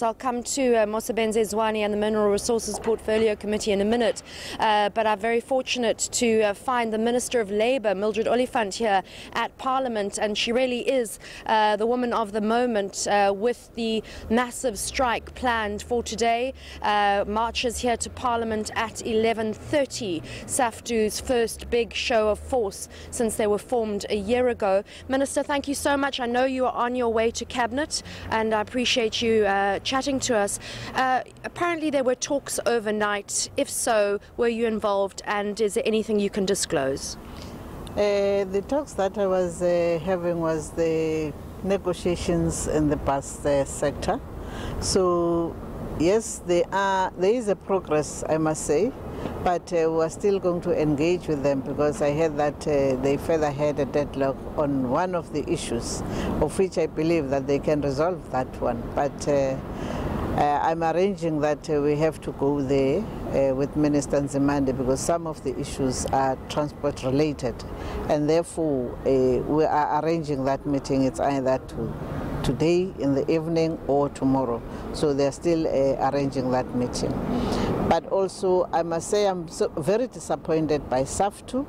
I'll come to Mosebenzi Zwane and the Mineral Resources Portfolio Committee in a minute, but I'm very fortunate to find the Minister of Labour, Mildred here at Parliament, and she really is the woman of the moment with the massive strike planned for today. Marches here to Parliament at 11:30, SAFTU's first big show of force since they were formed a year ago. Minister, thank you so much. I know you are on your way to Cabinet, and I appreciate you chatting to us. Apparently there were talks overnight. If so, were you involved, and is there anything you can disclose? The talks that I was having was the negotiations in the bus sector. So yes, there is a progress, I must say, but we're still going to engage with them, because I heard that they further had a deadlock on one of the issues, of which I believe that they can resolve that one. But I'm arranging that we have to go there with Minister Nzimande, because some of the issues are transport related, and therefore we are arranging that meeting. It's either today in the evening or tomorrow. So they're still arranging that meeting. But also, I must say, I'm very disappointed by SAFTU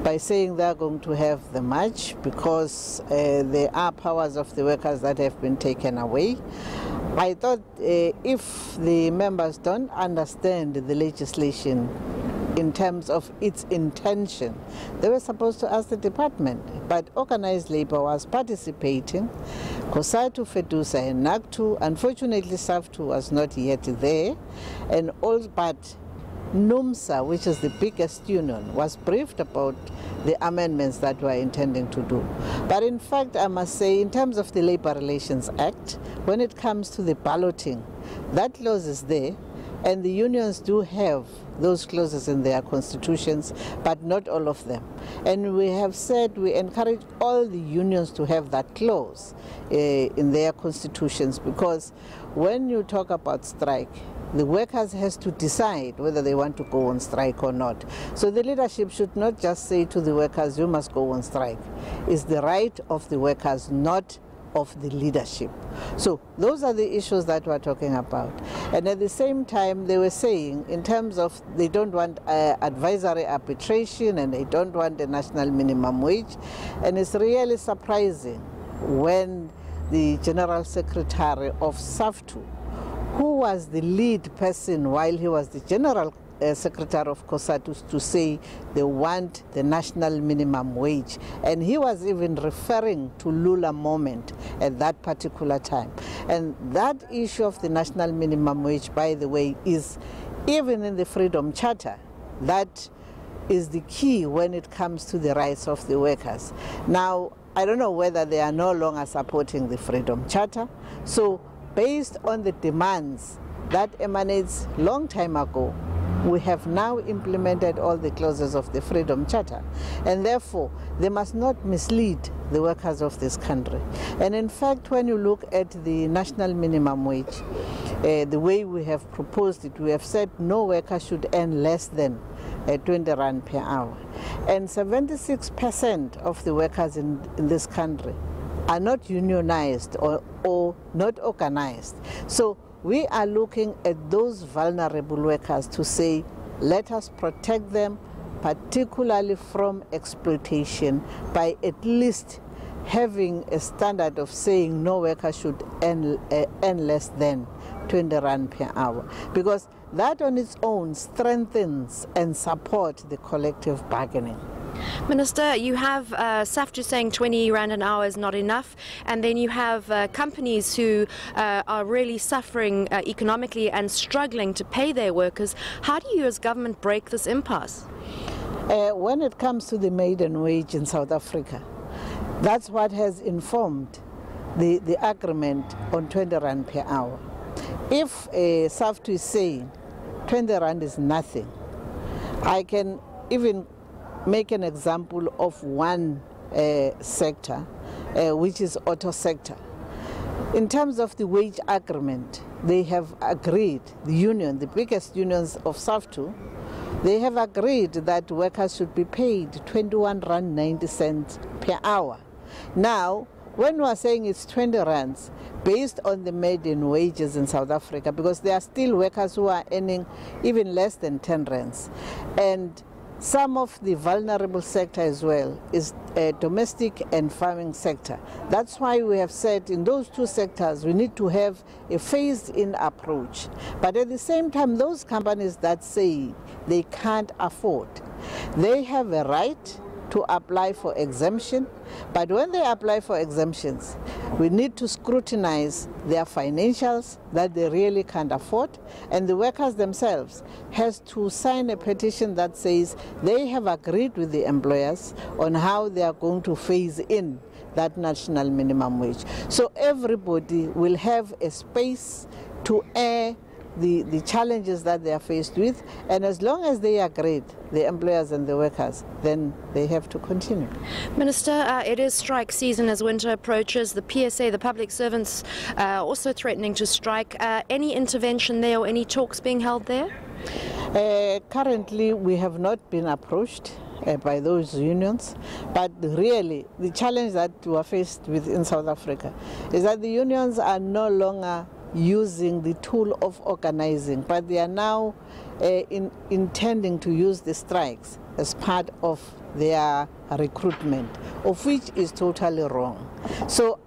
by saying they're going to have the march, because there are powers of the workers that have been taken away. I thought if the members don't understand the legislation in terms of its intention, they were supposed to ask the department. But organized labor was participating. COSATU, FEDUSA and NACTU. Unfortunately, SAFTU was not yet there. And all but NUMSA, which is the biggest union, was briefed about the amendments that we are intending to do. But in fact, I must say, in terms of the Labour Relations Act, when it comes to the balloting, that clause is there, and the unions do have those clauses in their constitutions, but not all of them. And we have said we encourage all the unions to have that clause in their constitutions, because when you talk about strike, the workers has to decide whether they want to go on strike or not. So the leadership should not just say to the workers, you must go on strike. It's the right of the workers, not of the leadership. So those are the issues that we're talking about. And at the same time, they were saying, in terms of they don't want advisory arbitration, and they don't want the national minimum wage. And it's really surprising when the General Secretary of SAFTU, who was the lead person while he was the General Secretary of COSATU, to say they want the national minimum wage. And he was even referring to Lula moment at that particular time. And that issue of the national minimum wage, by the way, is even in the Freedom Charter. That is the key when it comes to the rights of the workers. Now, I don't know whether they are no longer supporting the Freedom Charter. So based on the demands that emanates long time ago, we have now implemented all the clauses of the Freedom Charter, and therefore they must not mislead the workers of this country. And in fact, when you look at the national minimum wage, the way we have proposed it, we have said no worker should earn less than 20 rand per hour. And 76% of the workers in this country are not unionized or not organized. So we are looking at those vulnerable workers to say, let us protect them, particularly from exploitation, by at least having a standard of saying no worker should earn less than 20 rand per hour. Because that on its own strengthens and supports the collective bargaining. Minister, you have SAFTU saying 20 rand an hour is not enough, and then you have companies who are really suffering economically and struggling to pay their workers. How do you as government break this impasse? When it comes to the maiden wage in South Africa, that's what has informed the agreement on 20 rand per hour. If SAFTU is saying 20 rand is nothing, I can even make an example of one sector, which is auto sector. In terms of the wage agreement, they have agreed, the union, the biggest unions of SAFTU, they have agreed that workers should be paid 21.90 rand per hour. Now, when we are saying it's 20 rands, based on the median wages in South Africa, because there are still workers who are earning even less than 10 rands. And some of the vulnerable sector as well is domestic and farming sector. That's why we have said in those two sectors we need to have a phased-in approach. But at the same time, those companies that say they can't afford, they have a right to apply for exemption, but when they apply for exemptions, we need to scrutinize their financials that they really can't afford, and the workers themselves has to sign a petition that says they have agreed with the employers on how they are going to phase in that national minimum wage. So everybody will have a space to air the challenges that they are faced with, and as long as they agreed, the employers and the workers, then they have to continue. Minister, it is strike season as winter approaches. The PSA, the public servants, also threatening to strike. Any intervention there or any talks being held there? Currently, we have not been approached by those unions, but really the challenge that we are faced with in South Africa is that the unions are no longer using the tool of organizing, but they are now intending to use the strikes as part of their recruitment, of which is totally wrong. So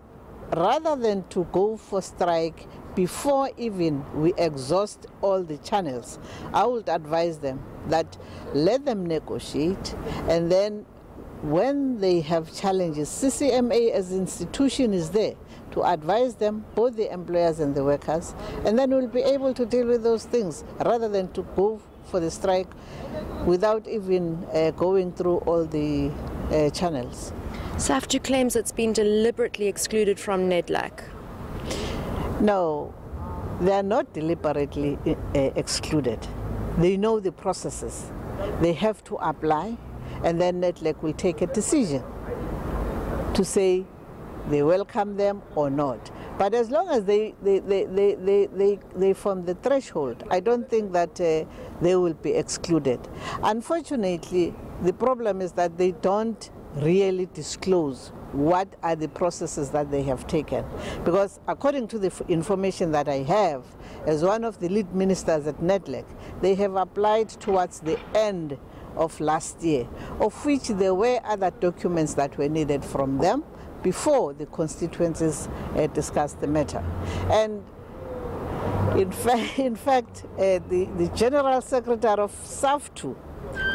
rather than to go for strike before even we exhaust all the channels, I would advise them that let them negotiate, and then when they have challenges, CCMA as an institution is there to advise them, both the employers and the workers, and then we'll be able to deal with those things rather than to go for the strike without even going through all the channels. SAFTU claims it's been deliberately excluded from NEDLAC. No, they are not deliberately excluded. They know the processes. They have to apply, and then NEDLAC will take a decision to say they welcome them or not. But as long as they form the threshold, I don't think that they will be excluded. Unfortunately, the problem is that they don't really disclose what are the processes that they have taken. Because according to the information that I have, as one of the lead ministers at NEDLAC, they have applied towards the end of last year, of which there were other documents that were needed from them before the constituencies discussed the matter. And in fact, the General Secretary of SAFTU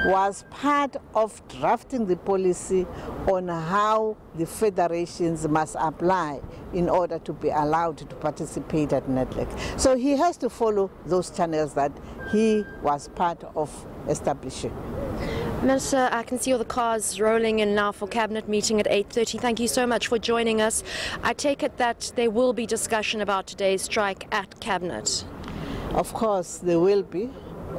was part of drafting the policy on how the federations must apply in order to be allowed to participate at NEDLAC. So he has to follow those channels that he was part of establishing. Minister, I can see all the cars rolling in now for Cabinet meeting at 8:30. Thank you so much for joining us. I take it that there will be discussion about today's strike at Cabinet. Of course, there will be,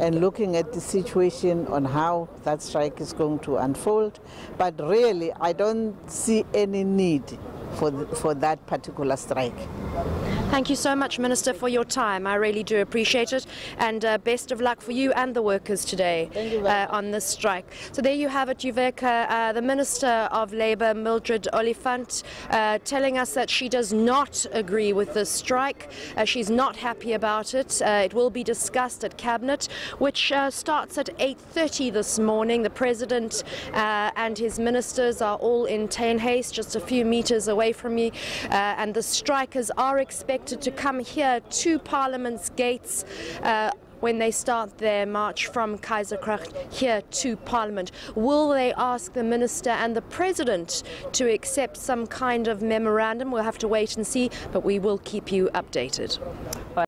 and looking at the situation on how that strike is going to unfold. But really, I don't see any need for that particular strike. Thank you so much, Minister, for your time. I really do appreciate it, and best of luck for you and the workers today on this strike. So there you have it, Juveka, the Minister of Labour, Mildred Olifant, telling us that she does not agree with this strike. She's not happy about it. It will be discussed at Cabinet, which starts at 8:30 this morning. The President and his ministers are all in Tain Haste, just a few meters away from me, and the strikers are expected to come here to Parliament's gates when they start their march from Kaiserkracht here to Parliament. Will they ask the Minister and the President to accept some kind of memorandum? We'll have to wait and see, but we will keep you updated.